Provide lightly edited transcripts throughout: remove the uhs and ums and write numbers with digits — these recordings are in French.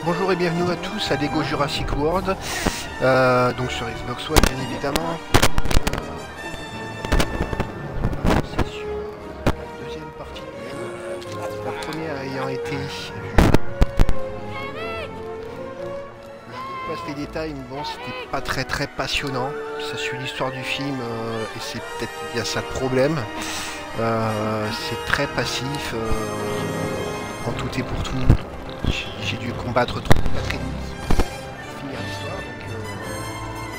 Bonjour et bienvenue à tous à Lego Jurassic World, donc sur Xbox One bien évidemment. C'est sur la deuxième partie du jeu, la première ayant été... Je vous passe les détails, mais bon, c'était pas très passionnant. Ça suit l'histoire du film et c'est peut-être bien ça le problème. C'est très passif, en tout et pour tout. J'ai dû combattre 3 ennemis pour finir l'histoire, donc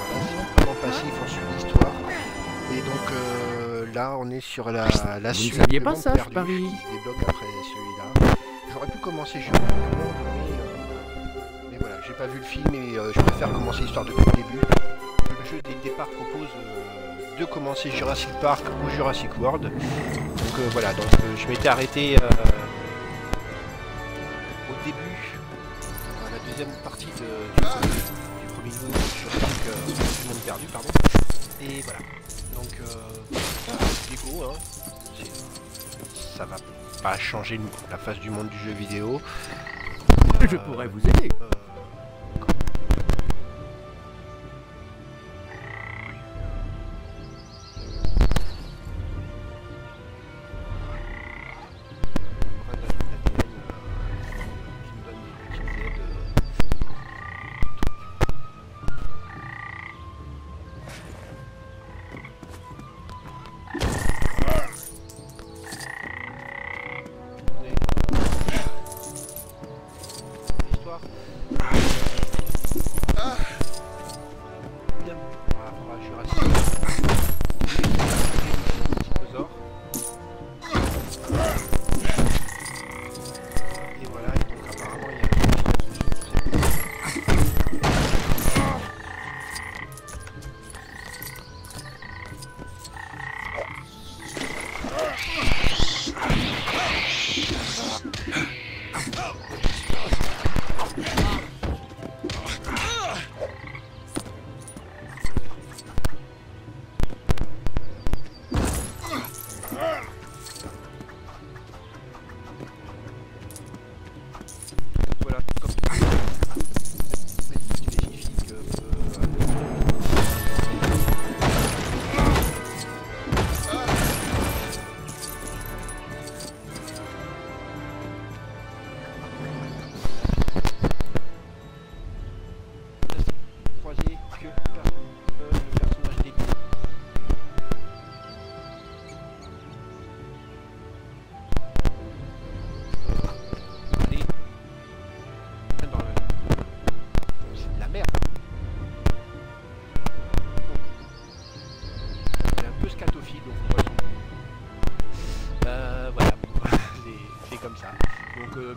voilà, c'est vraiment passif, on suit l'histoire. Et donc là, on est sur la suite. Vous ne saviez de pas Monde ça, Perdu, je parie. qui se débloque après celui-là. J'aurais pu commencer Jurassic World, mais voilà, j'ai pas vu le film et je préfère commencer l'histoire depuis le début. Le jeu dès le départ propose de commencer Jurassic Park ou Jurassic World. Donc voilà, donc je m'étais arrêté au début, dans la deuxième partie du premier niveau Jurassic du Monde Perdu, pardon. Et voilà, donc Lego, hein, ça va pas changer la face du monde du jeu vidéo. Je pourrais vous aider.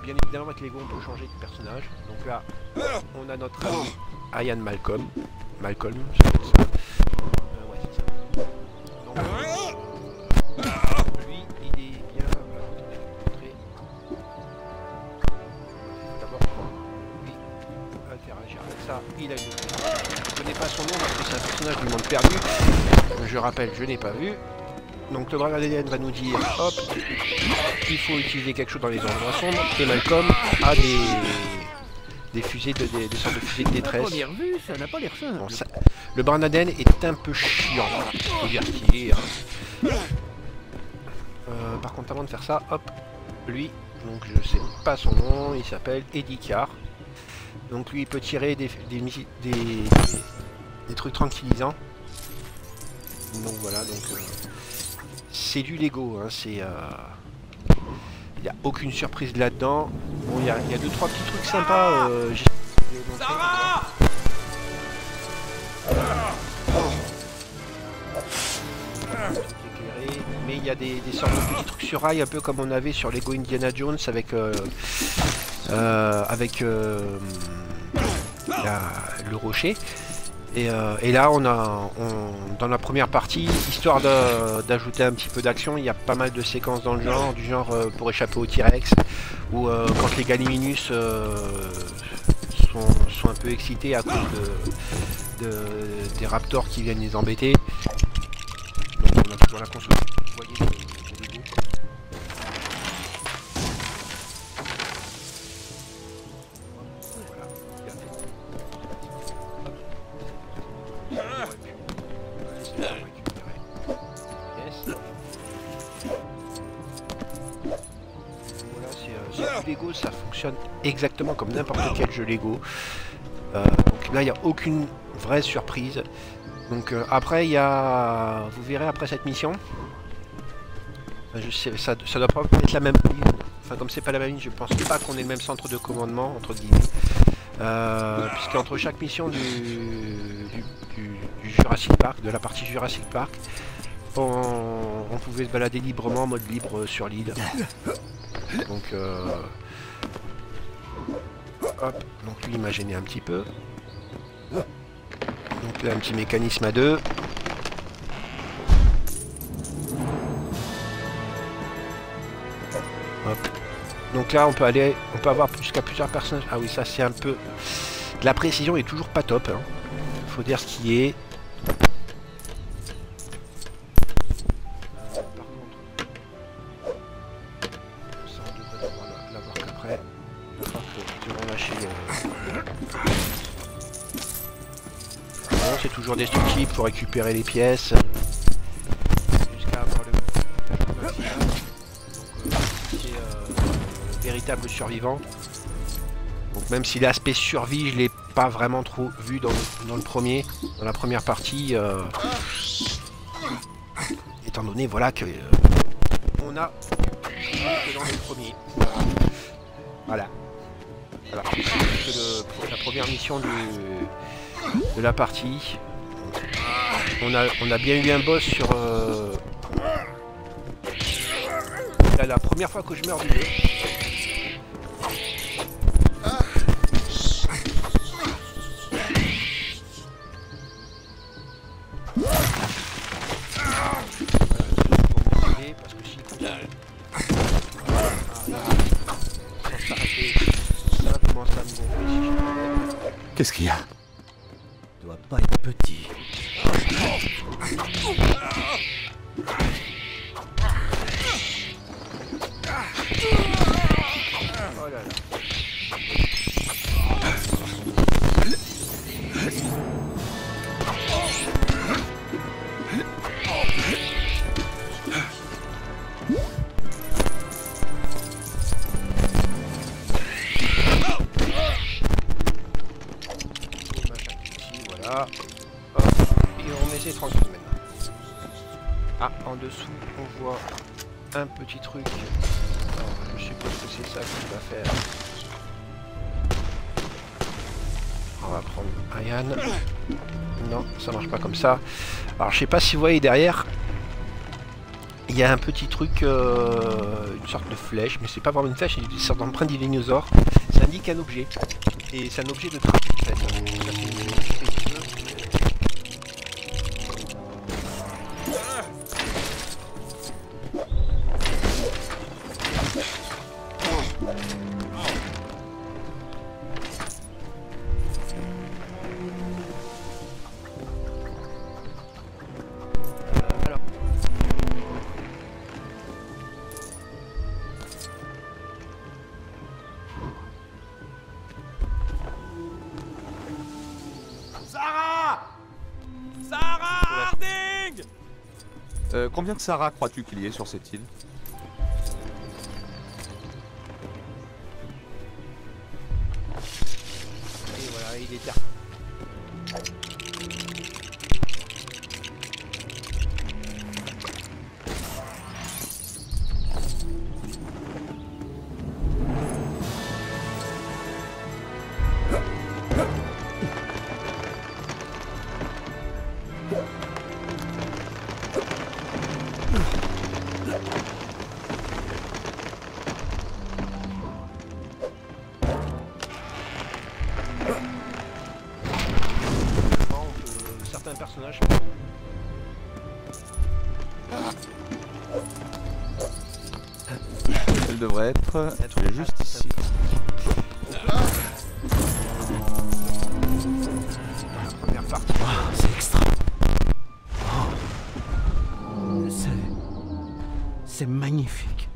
Bien évidemment avec Lego on peut changer de personnage. Donc là on a notre ami Ian Malcolm. Malcolm, ça doit être ça. Ouais c'est ça. Donc lui il est bien. D'abord lui interagir avec ça. Il a une. Je ne connais pas son nom parce que c'est un personnage du Monde Perdu. Je rappelle, je n'ai pas vu. Donc le bras d'ADN va nous dire hop, il faut utiliser quelque chose dans les endroits sombres. Et Malcolm a des fusées, des sortes de fusées de détresse. Ça n'a pas l'air simple. Bon, le bras d'ADN est un peu chiant, faut dire ce qu'il est. Hein. Par contre avant de faire ça, hop, lui, donc je sais pas son nom, il s'appelle Eddie Carr. Donc lui il peut tirer des trucs tranquillisants. Donc voilà, donc c'est du Lego, hein, c'est il n'y a aucune surprise là-dedans. Bon, il y a 2-3 petits trucs sympas. Sarah mais il y a des sortes de petits trucs sur rail, un peu comme on avait sur Lego Indiana Jones avec le rocher. Et là, dans la première partie, histoire d'ajouter un petit peu d'action, il y a pas mal de séquences dans le genre, du genre pour échapper au T-Rex, ou quand les Gallimimus sont un peu excités à cause des raptors qui viennent les embêter. Donc on a toujours la console, vous voyez, de Lego. fonctionne exactement comme n'importe quel jeu Lego. Donc là, il n'y a aucune vraie surprise. Donc après, il y a... Vous verrez après cette mission. Je sais, ça doit pas être la même ligne. Enfin, comme c'est pas la même ligne, je pense pas qu'on ait le même centre de commandement, entre guillemets. Puisqu'entre chaque mission du Jurassic Park, de la partie Jurassic Park, on pouvait se balader librement en mode libre sur l'île. Donc, hop, donc lui il m'a gêné un petit peu. Donc là un petit mécanisme à deux. Hop. Donc là on peut avoir jusqu'à plusieurs personnages. Ah oui, ça c'est un peu... La précision est toujours pas top, hein. Faut dire ce qui est. Par contre, ça on devrait l'avoir qu'après. Je crois que nous devons lâcher Bon, c'est toujours destructible, faut récupérer les pièces. Jusqu'à avoir le véritable survivant. Donc même si l'aspect survie, je l'ai pas vraiment trop vu dans la première partie, étant donné voilà que on a que dans le premier. Voilà. La première mission de la partie. On a bien eu un boss sur là, la première fois que je meurs du jeu. Qu'est-ce qu'il y a? Doit pas être petit. Oh là là. Voilà. Hop. Et on essaie tranquille maintenant. Ah, en dessous, on voit un petit truc. Alors, je suppose que c'est ça qu'il va faire. On va prendre Ryan. Non, ça marche pas comme ça. Alors, je sais pas si vous voyez derrière. Il y a un petit truc, une sorte de flèche, mais c'est pas vraiment une flèche, c'est une sorte d'empreinte dinosaure. Ça indique un objet. Et c'est un objet de traque, en fait. Ça, c'est une alors. Sarah! Sarah Harding! Combien de Sarah crois-tu qu'il y ait sur cette île? Et voilà, il est terminé. Certains personnages. Elle devrait être juste ici. La première partie. Ah, c'est extra. C'est magnifique.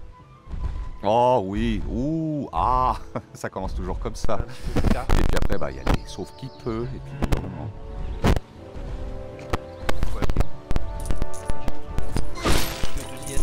Oh oui, ouh, ah, ça commence toujours comme ça. Un petit peu plus tard. Et puis après, bah, il y a les sauf qui peut, et puis vraiment. Ouais. Le deuxième.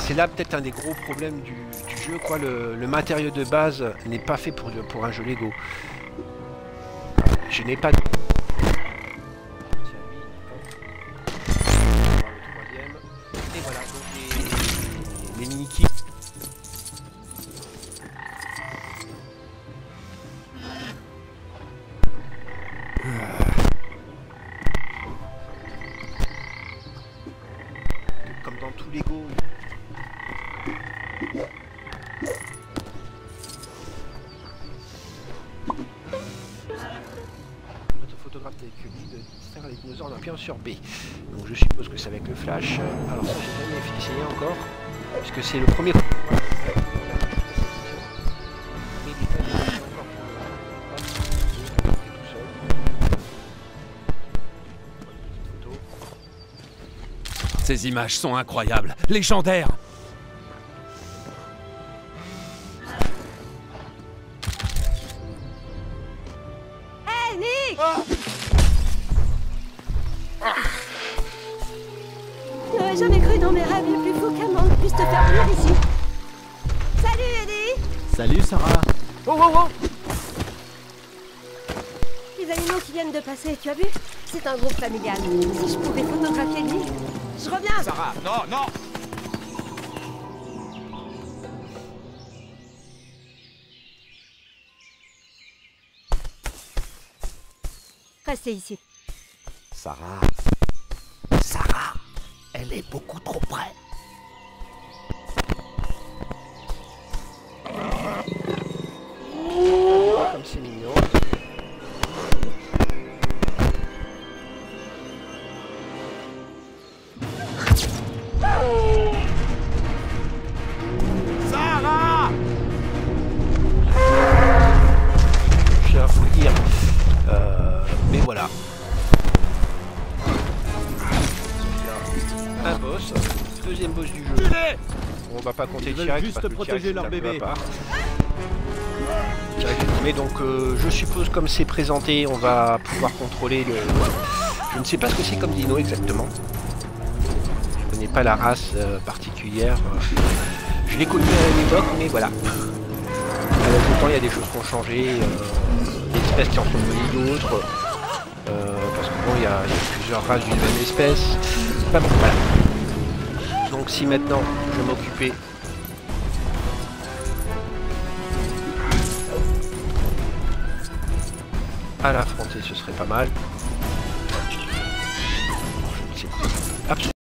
c'est là peut-être un des gros problèmes du jeu, quoi. Le matériau de base n'est pas fait pour un jeu Lego. Je n'ai pas de... Et voilà, donc les mini-kits. Comme dans tous Lego. Notre photographe avec lui de distraire les dinosaures en appuyant sur B. Donc je suppose que c'est avec le flash. Alors ça j'ai jamais essayé encore. Puisque c'est le premier. Ces images sont incroyables, légendaires. Hey, Nick! Je n'aurais jamais cru dans mes rêves les plus fous qu'Amanda puisse te faire venir ici. Salut, Eddie! Salut Sarah. Oh, oh, oh! Les animaux qui viennent de passer, tu as vu? C'est un groupe familial. Si je pouvais photographier lui, je reviens! Sarah, non, non! Restez ici. Sarah, elle est beaucoup trop près. Comme c'est mignon. Sarah! Je viens vous le dire. Mais voilà. Un boss. Deuxième boss du jeu. Tuez-les! On va pas compter Ils veulent direct. juste parce que le protéger direct, leur c'est un peu bébé. à part. Mais donc je suppose comme c'est présenté, on va pouvoir contrôler le... Je ne sais pas ce que c'est comme dino exactement. Je ne connais pas la race particulière. Je l'ai connu à l'époque, mais voilà. Avec le temps, il y a des choses qui ont changé. Des espèces qui en sont devenues d'autres. Parce que bon, il y a plusieurs races d'une même espèce. Enfin bon, voilà. Donc si maintenant je m'occupais à l'affronter, ce serait pas mal. Je ne sais absolument